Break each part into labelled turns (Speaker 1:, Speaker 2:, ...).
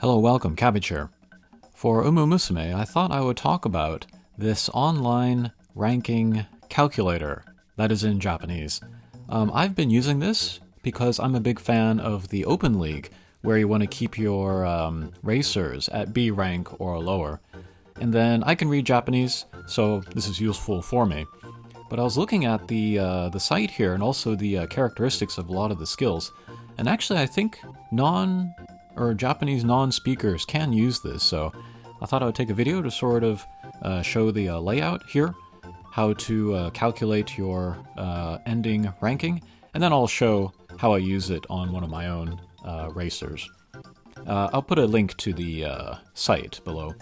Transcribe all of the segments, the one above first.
Speaker 1: Hello, welcome, Cabbage here. For Musume, I thought I would talk about this online ranking calculator that is in Japanese. I've been using this because I'm a big fan of the Open League, where you want to keep your racers at B rank or lower. And then I can read Japanese, so this is useful for me. But I was looking at the site here and also the characteristics of a lot of the skills, and actually I think Japanese non-speakers can use this, so I thought I would take a video to sort of show the layout here, how to calculate your ending ranking, and then I'll show how I use it on one of my own racers. I'll put a link to the site below.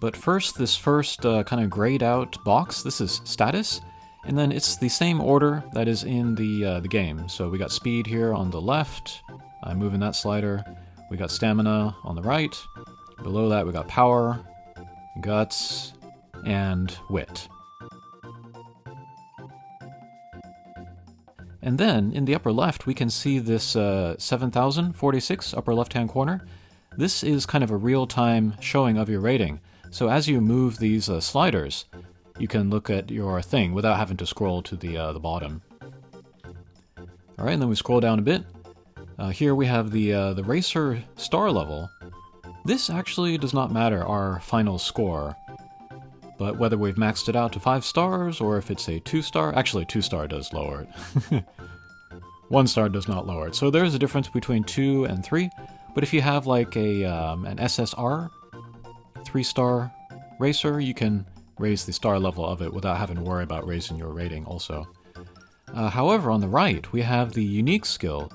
Speaker 1: But first, this first kind of grayed out box, this is status, and then it's the same order that is in the game. So we got speed here on the left, I'm moving that slider, we got stamina on the right, below that we got power, guts, and wit. And then, in the upper left, we can see this 7046 upper left-hand corner. This is kind of a real-time showing of your rating. So as you move these sliders, you can look at your thing without having to scroll to the bottom. Alright, and then we scroll down a bit. Here we have the racer star level. This actually does not matter, our final score. But whether we've maxed it out to 5 stars, or if it's a 2-star... Actually, 2-star does lower it. 1 star does not lower it. So there's a difference between 2 and 3. But if you have like an SSR, 3-star racer, you can raise the star level of it without having to worry about raising your rating also. However, on the right, we have the unique skill.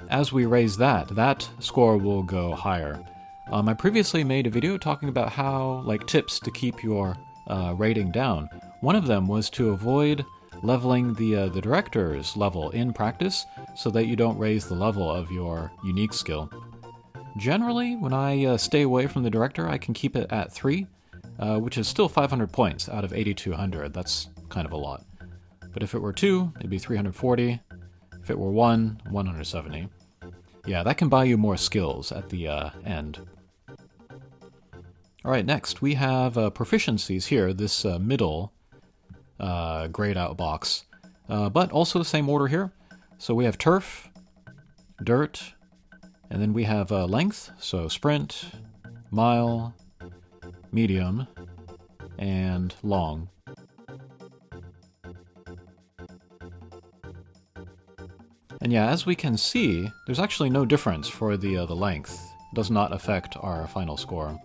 Speaker 1: As we raise that score will go higher. I previously made a video talking about how, tips to keep your rating down. One of them was to avoid leveling the director's level in practice so that you don't raise the level of your unique skill. Generally, when I stay away from the director, I can keep it at 3, which is still 500 points out of 8,200. That's kind of a lot. But if it were 2, it'd be 340. If it were 1, 170. Yeah, that can buy you more skills at the end. Alright, next we have proficiencies here, this middle grayed out box. But also the same order here. So we have turf, dirt, and then we have length, so sprint, mile, medium, and long. And yeah, as we can see, there's actually no difference for the length. It does not affect our final score.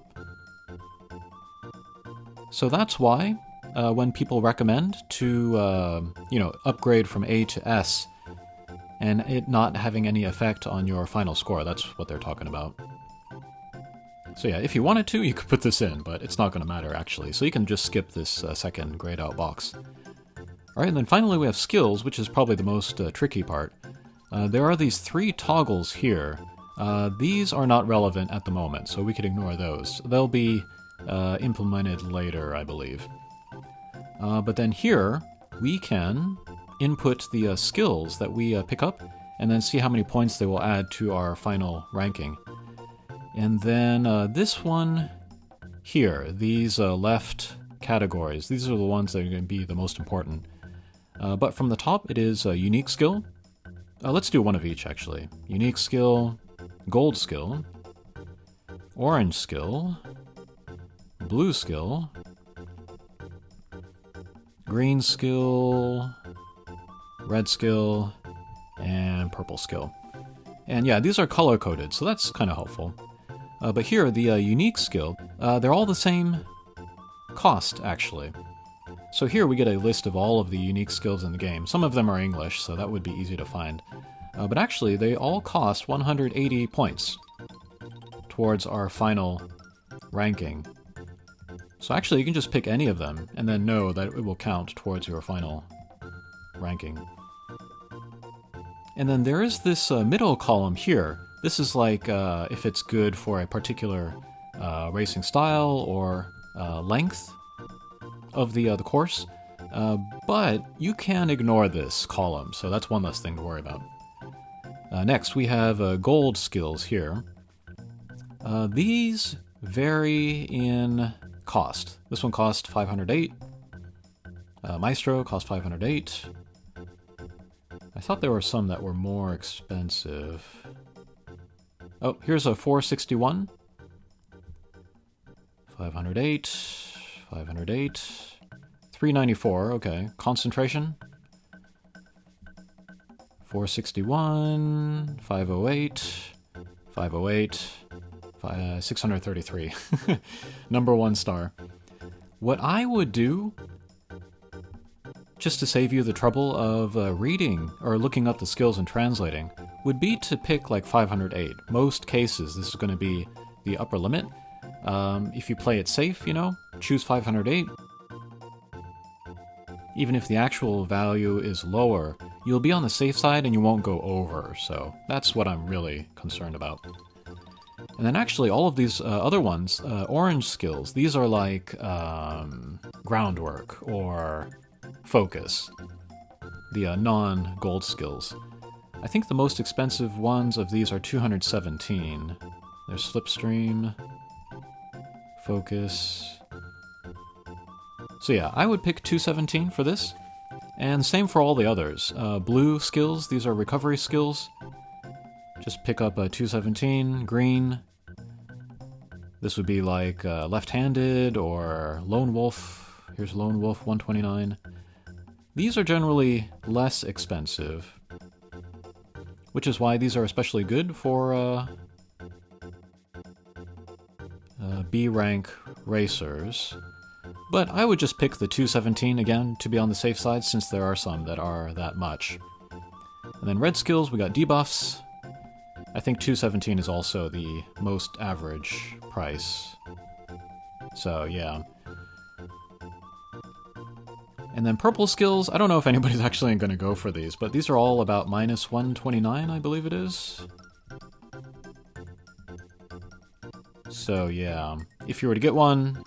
Speaker 1: So that's why when people recommend to, upgrade from A to S, and it not having any effect on your final score, that's what they're talking about. So yeah, if you wanted to, you could put this in, but it's not going to matter actually. So you can just skip this second grayed out box. Alright, and then finally we have skills, which is probably the most tricky part. There are these 3 toggles here. These are not relevant at the moment, so we could ignore those. They'll be implemented later, I believe. But then here, we can input the skills that we pick up, and then see how many points they will add to our final ranking. And then this one here, these left categories, these are the ones that are going to be the most important. But from the top, it is a unique skill. Let's do one of each, actually. Unique skill, gold skill, orange skill, blue skill, green skill, red skill, and purple skill. And yeah, these are color-coded, so that's kind of helpful. But here, the unique skill, they're all the same cost, actually. So here we get a list of all of the unique skills in the game. Some of them are English, so that would be easy to find. But actually, they all cost 180 points towards our final ranking. So actually, you can just pick any of them, and then know that it will count towards your final ranking. And then there is this middle column here. This is like if it's good for a particular racing style or length of the course, but you can ignore this column, so that's one less thing to worry about. Next, we have gold skills here. These vary in cost. This one cost 508. Maestro cost 508. I thought there were some that were more expensive. Oh, here's a 461. 508. 508. 394, okay. Concentration. 461. 508. 508. 633. Number 1 star. What I would do, just to save you the trouble of reading or looking up the skills and translating, would be to pick like 508. Most cases, this is going to be the upper limit. If you play it safe, you know, choose 508. Even if the actual value is lower, you'll be on the safe side and you won't go over, so that's what I'm really concerned about. And then actually all of these other ones, orange skills, these are like groundwork or focus, the non-gold skills. I think the most expensive ones of these are 217. There's slipstream, focus. So yeah, I would pick 217 for this. And same for all the others. Blue skills, these are recovery skills. Just pick up 217, green. This would be like left-handed or lone wolf. Here's lone wolf, 129. These are generally less expensive, which is why these are especially good for B rank racers. But I would just pick the 217 again to be on the safe side, since there are some that are that much. And then red skills, we got debuffs. I think 217 is also the most average price. So yeah. And then purple skills, I don't know if anybody's actually going to go for these, but these are all about minus 129, I believe it is. So yeah, if you were to get one,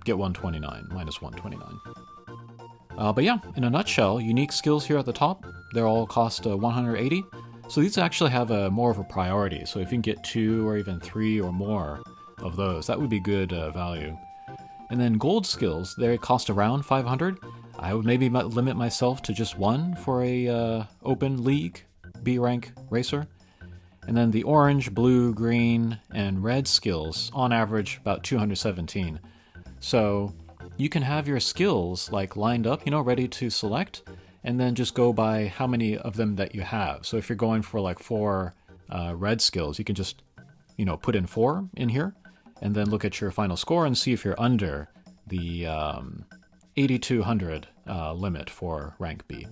Speaker 1: get 129, minus 129. But yeah, in a nutshell, unique skills here at the top, they all cost 180. So these actually have more of a priority. So if you can get 2 or even 3 or more of those, that would be good value. And then gold skills, they cost around 500. I would maybe limit myself to just 1 for a open league B rank racer. And then the orange, blue, green, and red skills, on average, about 217. So you can have your skills like lined up, you know, ready to select, and then just go by how many of them that you have. So if you're going for like 4 red skills, you can just, you know, put in 4 in here, and then look at your final score and see if you're under the 8200 limit for rank B.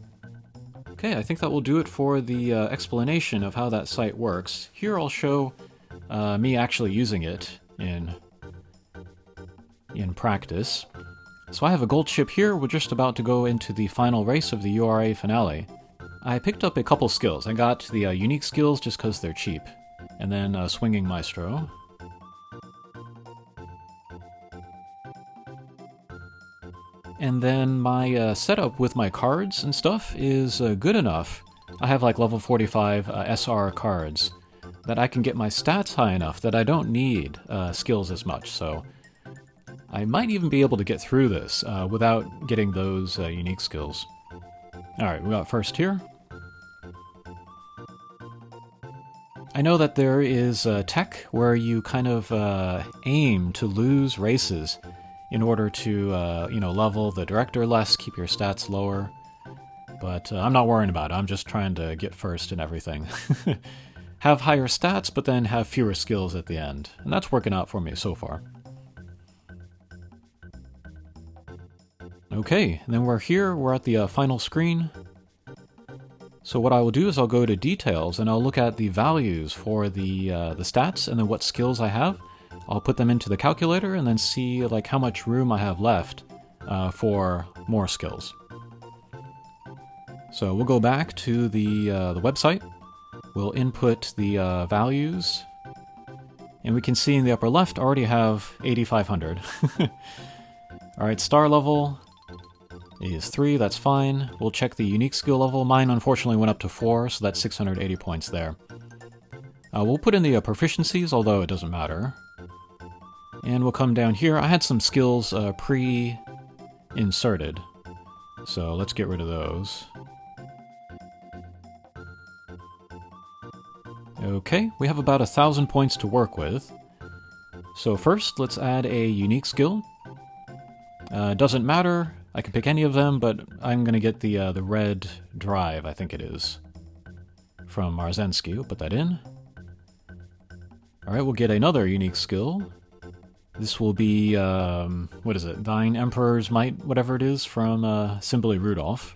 Speaker 1: Okay, I think that will do it for the explanation of how that site works. Here I'll show me actually using it in practice. So I have a gold ship here. We're just about to go into the final race of the URA finale. I picked up a couple skills. I got the unique skills just because they're cheap. And then swinging maestro. And then my setup with my cards and stuff is good enough. I have like level 45 SR cards that I can get my stats high enough that I don't need skills as much. So I might even be able to get through this without getting those unique skills. Alright, we got first here. I know that there is tech where you kind of aim to lose races in order to, you know, level the director less, keep your stats lower. But I'm not worrying about it. I'm just trying to get first in everything. Have higher stats, but then have fewer skills at the end. And that's working out for me so far. Okay, and then we're here. We're at the final screen. So what I will do is I'll go to details and I'll look at the values for the stats and then what skills I have. I'll put them into the calculator and then see like how much room I have left for more skills. So we'll go back to the website. We'll input the values, and we can see in the upper left I already have 8,500. All right, star level. is 3, that's fine. We'll check the unique skill level. Mine unfortunately went up to 4, so that's 680 points there. We'll put in the proficiencies, although it doesn't matter. And we'll come down here. I had some skills pre-inserted, so let's get rid of those. Okay, we have about 1,000 points to work with. So first, let's add a unique skill. Doesn't matter, I can pick any of them, but I'm going to get the red drive, I think it is, from Marzensky. We'll put that in. Alright, we'll get another unique skill. This will be, what is it? Thine Emperor's Might, whatever it is, from Simply Rudolph.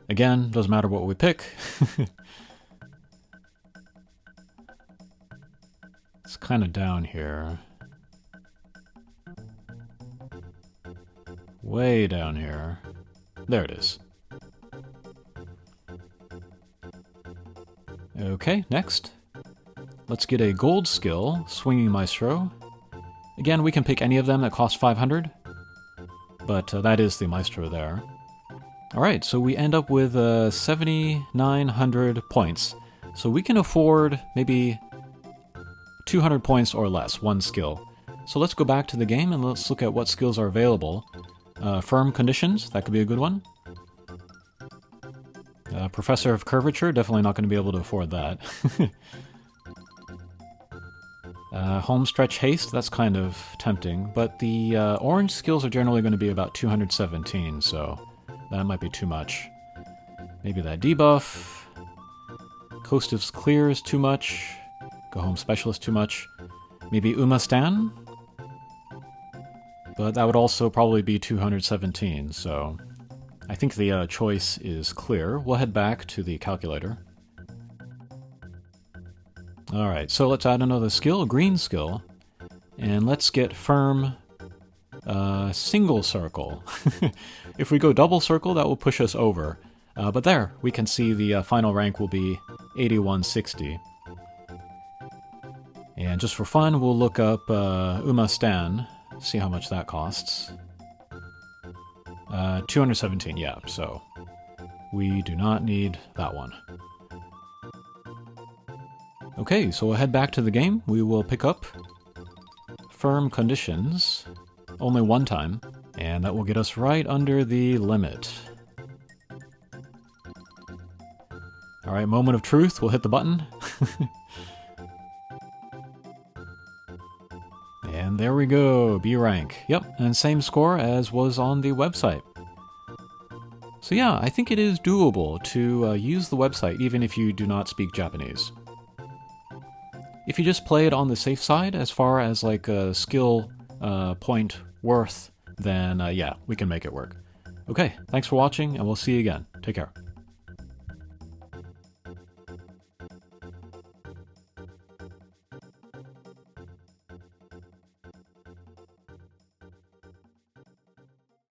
Speaker 1: Again, doesn't matter what we pick. It's kind of down here. Way down here. There it is. Okay, next. Let's get a gold skill, Swinging Maestro. Again, we can pick any of them that cost 500, but that is the Maestro there. Alright, so we end up with 7,900 points. So we can afford maybe 200 points or less, one skill. So let's go back to the game and let's look at what skills are available. Firm Conditions, that could be a good one. Professor of Curvature, definitely not going to be able to afford that. Homestretch Haste, that's kind of tempting, but the orange skills are generally going to be about 217, so that might be too much. Maybe that debuff. Coast of Clear is too much. Go Home Specialist too much. Maybe Umastan? But that would also probably be 217, so I think the choice is clear. We'll head back to the calculator. Alright, so let's add another skill, a green skill, and let's get Firm Single Circle. If we go Double Circle, that will push us over. But there, we can see the final rank will be 8160. And just for fun, we'll look up Umastan, see how much that costs. 217, yeah, so we do not need that one. Okay, so we'll head back to the game. We will pick up Firm Conditions only one time, and that will get us right under the limit. Alright, moment of truth. We'll hit the button. And there we go, B rank. Yep, and same score as was on the website. So yeah, I think it is doable to use the website even if you do not speak Japanese. If you just play it on the safe side, as far as like a skill point worth, then yeah, we can make it work. Okay, thanks for watching, and we'll see you again. Take care.